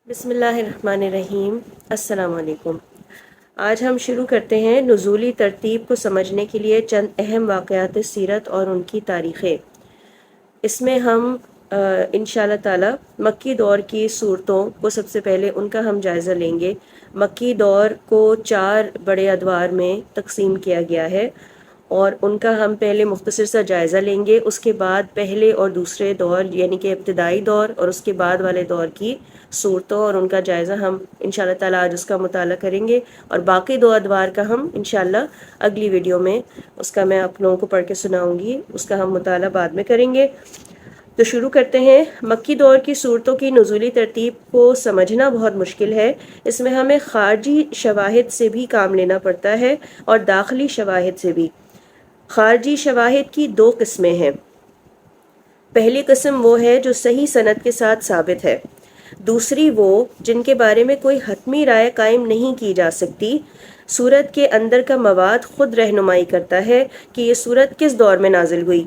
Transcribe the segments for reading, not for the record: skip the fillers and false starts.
بسم اللہ الرحمن الرحیم۔ السلام علیکم۔ آج ہم شروع کرتے ہیں نزولی ترتیب کو سمجھنے کے لیے چند اہم واقعات سیرت اور ان کی تاریخیں۔ اس میں ہم انشاءاللہ تعالی مکی دور کی صورتوں کو سب سے پہلے ان کا ہم جائزہ لیں گے۔ مکی دور کو 4 بڑے ادوار میں تقسیم کیا گیا ہے اور ان کا ہم پہلے مختصر سا جائزہ لیں گے۔ اس کے بعد پہلے اور دوسرے دور یعنی کہ ابتدائی دور اور اس کے بعد والے دور کی صورتوں اور ان کا جائزہ ہم انشاءاللہ تعالی آج اس کا مطالعہ کریں گے، اور باقی 2 ادوار کا ہم انشاءاللہ اگلی ویڈیو میں اس کا میں آپ لوگوں کو پڑھ کے سناؤں گی، اس کا ہم مطالعہ بعد میں کریں گے۔ تو شروع کرتے ہیں۔ مکی دور کی صورتوں کی نزولی ترتیب کو سمجھنا بہت مشکل ہے۔ اس میں ہمیں خارجی شواہد سے بھی کام لینا پڑتا ہے اور داخلی شواہد سے بھی۔ خارجی شواہد کی 2 قسمیں ہیں۔ پہلی قسم وہ ہے جو صحیح سند کے ساتھ ثابت ہے، دوسری وہ جن کے بارے میں کوئی حتمی رائے قائم نہیں کی جا سکتی۔ سورت کے اندر کا مواد خود رہنمائی کرتا ہے کہ یہ سورت کس دور میں نازل ہوئی۔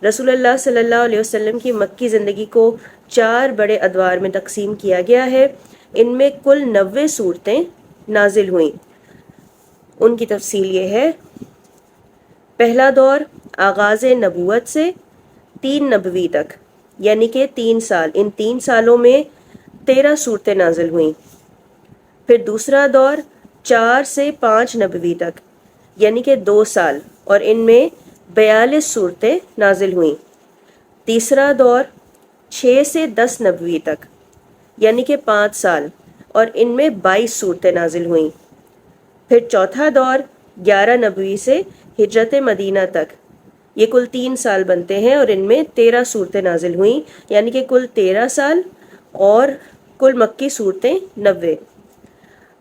رسول اللہ صلی اللہ علیہ وسلم کی مکی زندگی کو 4 بڑے ادوار میں تقسیم کیا گیا ہے۔ ان میں کل 90 صورتیں نازل ہوئیں۔ ان کی تفصیل یہ ہے: پہلا دور آغاز نبوت سے 3 نبوی تک، یعنی کہ 3 سال۔ ان 3 سالوں میں 13 صورتیں نازل ہوئیں۔ پھر دوسرا دور 4 سے 5 نبوی تک، یعنی کہ 2 سال، اور ان میں 42 صورتیں نازل ہوئیں۔ تیسرا دور 6 سے 10 نبوی تک، یعنی کہ 5 سال، اور ان میں 22 صورتیں نازل ہوئیں۔ پھر چوتھا دور 11 نبوی سے ہجرت مدینہ تک، یہ کل 3 سال بنتے ہیں، اور ان میں 13 صورتیں نازل ہوئیں، یعنی کہ کل 13 سال، اور کل مکی صورتیں 90۔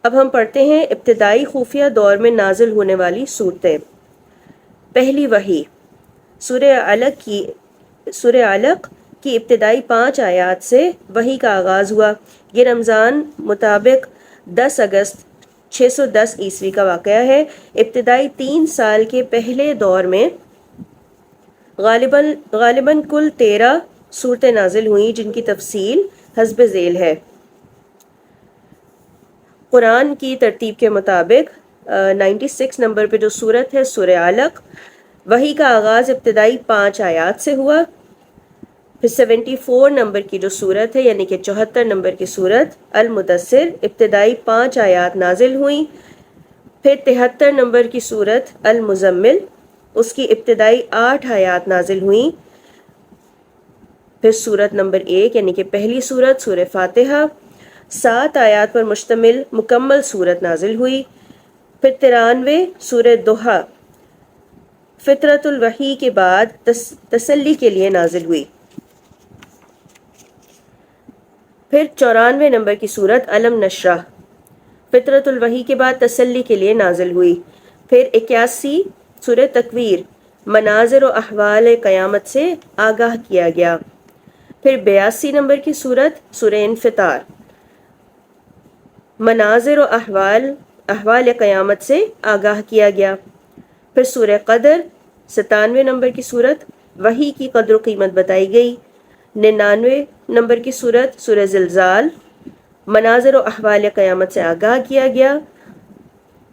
اب ہم پڑھتے ہیں ابتدائی خفیہ دور میں نازل ہونے والی صورتیں۔ پہلی وحی سورہ علق کی ابتدائی 5 آیات سے وحی کا آغاز ہوا۔ یہ رمضان مطابق 10 اگست 610 عیسوی کا واقعہ ہے۔ ابتدائی 3 سال کے پہلے دور میں غالباً کل 13 صورتیں نازل ہوئیں، جن کی تفصیل حسب ذیل ہے۔ قرآن کی ترتیب کے مطابق 96 نمبر پہ جو صورت ہے سورہ علق، وحی کا آغاز ابتدائی 5 آیات سے ہوا۔ پھر 74 نمبر کی جو صورت ہے یعنی کہ 74 نمبر کی صورت المدثر، ابتدائی 5 آیات نازل ہوئیں۔ پھر 73 نمبر کی صورت المزمل، اس کی ابتدائی 8 آیات نازل ہوئیں۔ پھر صورت نمبر 1 یعنی کہ پہلی صورت سورہ فاتحہ، 7 آیات پر مشتمل مکمل صورت نازل ہوئی۔ پھر 93 سورہ دوحہ فطرت الوحی کے بعد تسلی کے لیے نازل ہوئی۔ پھر 94 نمبر کی صورت علم نشرح فطرت الوحی کے بعد تسلی کے لیے نازل ہوئی۔ پھر 81 سورہ تکویر مناظر و احوال قیامت سے آگاہ کیا گیا۔ پھر 82 نمبر کی صورت سورہ انفطار مناظر و احوال قیامت سے آگاہ کیا گیا۔ پھر سورہ قدر 97 نمبر کی صورت وحی کی قدر و قیمت بتائی گئی۔ 99 نمبر کی صورت سورہ زلزال مناظر و احوال قیامت سے آگاہ کیا گیا۔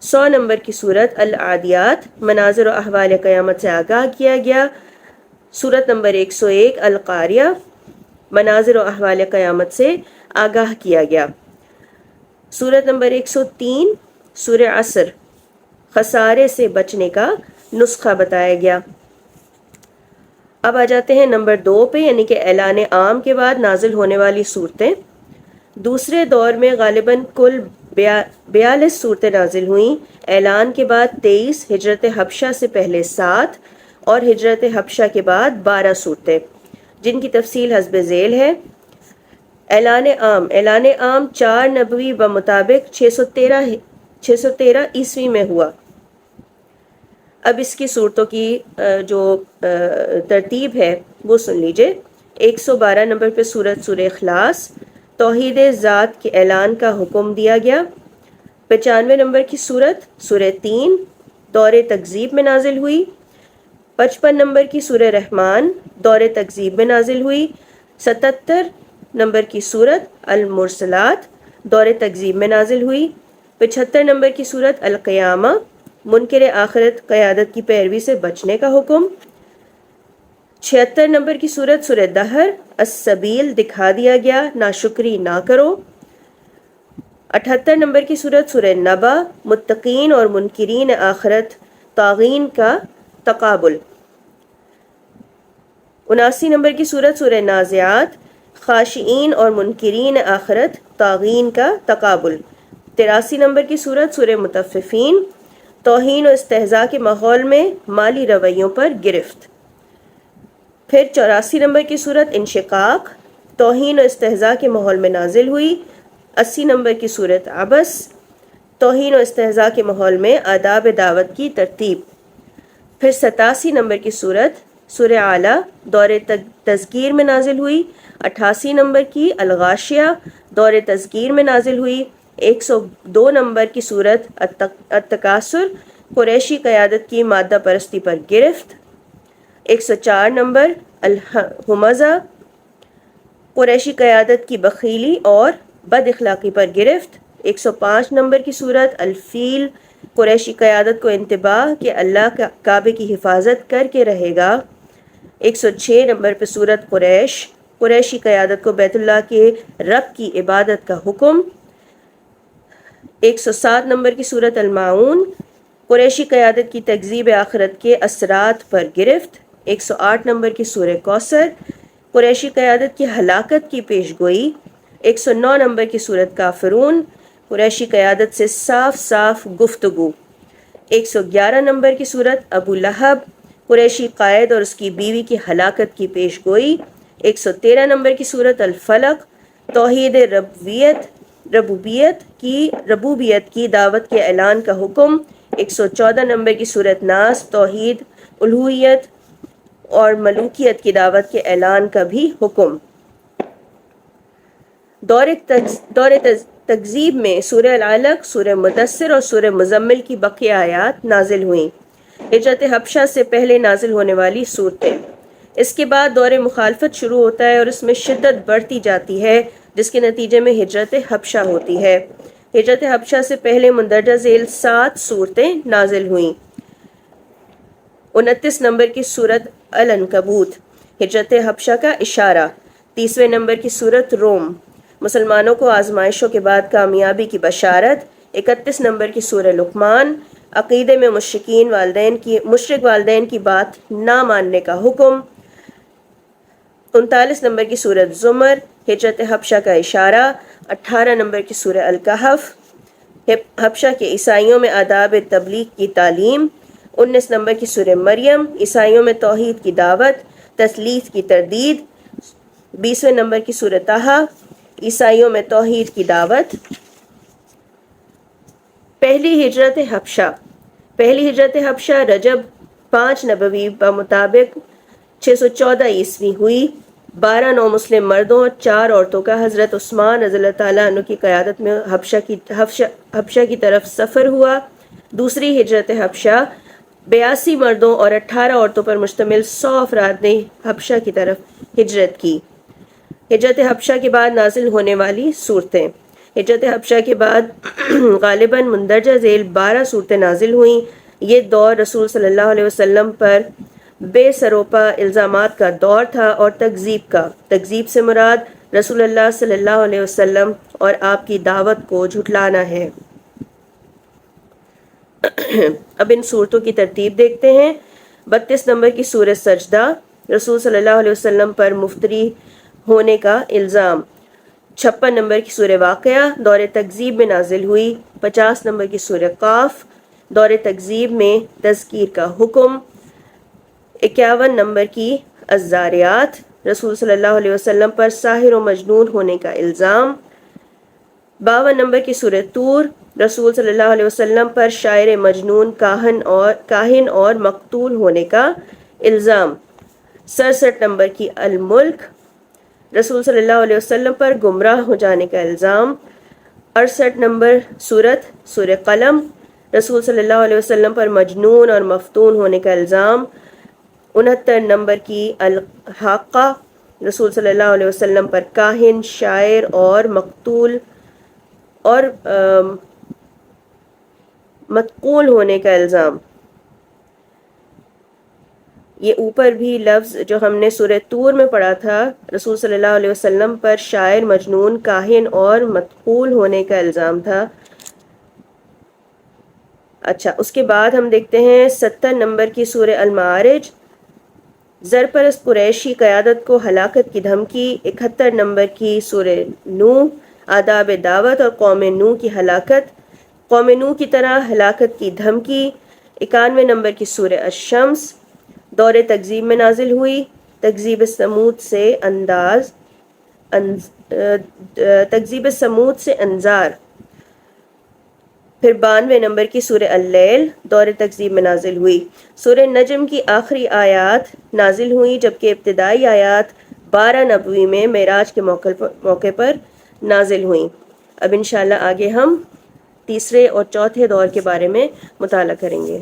100 نمبر کی صورت العادیات مناظر و احوال قیامت سے آگاہ کیا گیا۔ صورت نمبر 101 القاریہ مناظر و احوال قیامت سے آگاہ کیا گیا۔ صورت نمبر 103 سورہ عصر خسارے سے بچنے کا نسخہ بتایا گیا۔ اب آ جاتے ہیں نمبر 2 پہ، یعنی کہ اعلان عام کے بعد نازل ہونے والی صورتیں۔ دوسرے دور میں غالباً کل 42 صورتیں نازل ہوئیں۔ اعلان کے بعد 23، ہجرت حبشہ سے پہلے 7 اور ہجرت حبشہ کے بعد 12 صورتیں، جن کی تفصیل حسب ذیل ہے۔ اعلان عام 4 نبوی بمطابق 613 عیسوی میں ہوا۔ اب اس کی صورتوں کی جو ترتیب ہے وہ سن لیجئے۔ 112 نمبر پہ سورت سورہ اخلاص، توحید ذات کے اعلان کا حکم دیا گیا۔ 95 نمبر کی صورت سورہ 3 دور تکذیب میں نازل ہوئی۔ 55 نمبر کی سورہ رحمان دور تکذیب میں نازل ہوئی۔ 77 نمبر کی سورت المرسلات دور تکذیب میں نازل ہوئی۔ 75 نمبر کی صورت القیامہ، منکر آخرت قیادت کی پیروی سے بچنے کا حکم۔ 76 نمبر کی صورت سورہ دہر، السبیل، دکھا دیا گیا، ناشکری نہ کرو۔ 78 نمبر کی صورت سورہ نبا، متقین اور منکرین آخرت طاغین کا تقابل۔ 79 نمبر کی صورت سورہ نازعات، خاشعین اور منکرین آخرت طاغین کا تقابل۔ 83 نمبر کی صورت سورہ مطففین، توہین و استہزاء کے ماحول میں مالی رویوں پر گرفت۔ پھر 84 نمبر کی صورت انشقاق، توہین و استہزاء کے ماحول میں نازل ہوئی۔ 80 نمبر کی صورت عبس، توہین و استہزاء کے ماحول میں آداب دعوت کی ترتیب۔ پھر 87 نمبر کی صورت سورہ اعلیٰ، دور تذکیر میں نازل ہوئی۔ 88 نمبر کی الغاشیہ، دور تذکیر میں نازل ہوئی۔ 102 نمبر کی صورت التکاثر، قریشی قیادت کی مادہ پرستی پر گرفت۔ 104 نمبر الہمزہ، قریشی قیادت کی بخیلی اور بد اخلاقی پر گرفت۔ 105 نمبر کی صورت الفیل، قریشی قیادت کو انتباہ کہ اللہ کعبے کی حفاظت کر کے رہے گا۔ 106 نمبر پہ صورت قریش، قریشی قیادت کو بیت اللہ کے رب کی عبادت کا حکم۔ 107 نمبر کی صورت الماعون، قریشی قیادت کی تکذیب آخرت کے اثرات پر گرفت۔ 108 نمبر کی سورہ کوثر، قریشی قیادت کی ہلاکت کی پیش گوئی۔ 109 نمبر کی صورت کافرون، قریشی قیادت سے صاف صاف گفتگو۔ 111 نمبر کی صورت ابو لہب، قریشی قائد اور اس کی بیوی کی ہلاکت کی پیش گوئی۔ 113 نمبر کی صورت الفلق، توحید ربوبیت کی دعوت کے اعلان کا حکم۔ 114 نمبر کی صورت ناس، توحید الوہیت اور ملوکیت کی دعوت کے اعلان کا بھی حکم۔ دور تکذیب میں سورہ العلق، سورہ مدثر اور سورہ مزمل کی بقیہ آیات نازل ہوئیں۔ ہجرت حبشہ سے پہلے نازل ہونے والی صورتیں۔ اس کے بعد دور مخالفت شروع ہوتا ہے اور اس میں شدت بڑھتی جاتی ہے، جس کے نتیجے میں ہجرت حبشہ ہوتی ہے۔ ہجرت حبشہ سے پہلے مندرجہ ذیل 7 صورتیں نازل ہوئیں۔ 29 نمبر کی صورت العنکبوت، ہجرت حبشہ کا اشارہ۔ 30ویں نمبر کی صورت روم، مسلمانوں کو آزمائشوں کے بعد کامیابی کی بشارت۔ 31 نمبر کی سورہ لقمان، عقیدے میں مشرک والدین کی بات نہ ماننے کا حکم۔ 39 نمبر کی سورت زمر، ہجرت حبشہ کا اشارہ۔ 18 نمبر کی سورہ الکہف، حبشہ کے عیسائیوں میں آداب تبلیغ کی تعلیم۔ 19 نمبر کی سورہ مریم، عیسائیوں میں توحید کی دعوت، تثلیث کی تردید۔ 20ویں نمبر کی سورہ طٰہٰ، عیسائیوں میں توحید کی دعوت۔ پہلی ہجرت حبشہ رجب 5 نبوی بمطابق 614 عیسوی ہوئی۔ 12 نو مسلم مردوں اور 4 عورتوں کا حضرت عثمان رضی اللہ تعالیٰ عنہ کی قیادت میں حبشہ کی طرف سفر ہوا۔ دوسری ہجرت حبشہ 82 مردوں اور 18 عورتوں پر مشتمل 100 افراد نے حبشہ کی طرف ہجرت کی۔ ہجرت حبشہ کے بعد نازل ہونے والی صورتیں۔ ہجرت حبشہ کے بعد غالباً مندرجہ ذیل 12 صورتیں نازل ہوئیں۔ یہ دور رسول صلی اللہ علیہ وسلم پر بے سروپا الزامات کا دور تھا اور تکذیب سے مراد رسول اللہ صلی اللہ علیہ وسلم اور آپ کی دعوت کو جھٹلانا ہے۔ اب ان صورتوں کی ترتیب دیکھتے ہیں۔ 32 نمبر کی سورہ سجدہ، رسول صلی اللہ علیہ وسلم پر مفتری ہونے کا الزام۔ 56 نمبر کی سورہ واقعہ، دور تکذیب میں نازل ہوئی۔ 50 نمبر کی سورہ قاف، دور تکذیب میں تذکیر کا حکم۔ 51 نمبر کی الزاریات، رسول صلی اللہ علیہ وسلم پر ساحر و مجنون ہونے کا الزام۔ 52 نمبر کی سورہ طور، رسول صلی اللہ علیہ وسلم پر شاعر مجنون، کاہن اور مقتول ہونے کا الزام۔ 67 نمبر کی الملک، رسول صلی اللہ علیہ وسلم پر گمراہ ہو جانے کا الزام۔ 68 نمبر سورہ قلم، رسول صلی اللہ علیہ وسلم پر مجنون اور مفتون ہونے کا الزام۔ 69 نمبر کی الحاقہ، رسول صلی اللہ علیہ وسلم پر کاہن، شاعر اور مقتول اور متقول ہونے کا الزام. یہ اوپر بھی لفظ جو ہم نے سورہ طور میں پڑھا تھا، رسول صلی اللہ علیہ وسلم پر شاعر، مجنون، کاہن اور متقول ہونے کا الزام تھا. اچھا، اس کے بعد ہم دیکھتے ہیں 70 نمبر کی سورہ المعارج، زرپرست قریشی قیادت کو ہلاکت کی دھمکی. 71 نمبر کی سورہ نوح، آداب دعوت اور قوم نوح کی ہلاکت، قوم نوح کی طرح ہلاکت کی دھمکی. 91 نمبر کی سورہ الشمس، دور تکذیب میں نازل ہوئی، تکذیب سمود سے تکذیب سمود سے انذار. پھر 92 نمبر کی سورہ اللیل، دور تکذیب میں نازل ہوئی. سورہ نجم کی آخری آیات نازل ہوئی، جبکہ ابتدائی آیات 12 نبوی میں معراج کے موقع پر نازل ہوئیں. اب انشاءاللہ آگے ہم تیسرے اور چوتھے دور کے بارے میں مطالعہ کریں گے.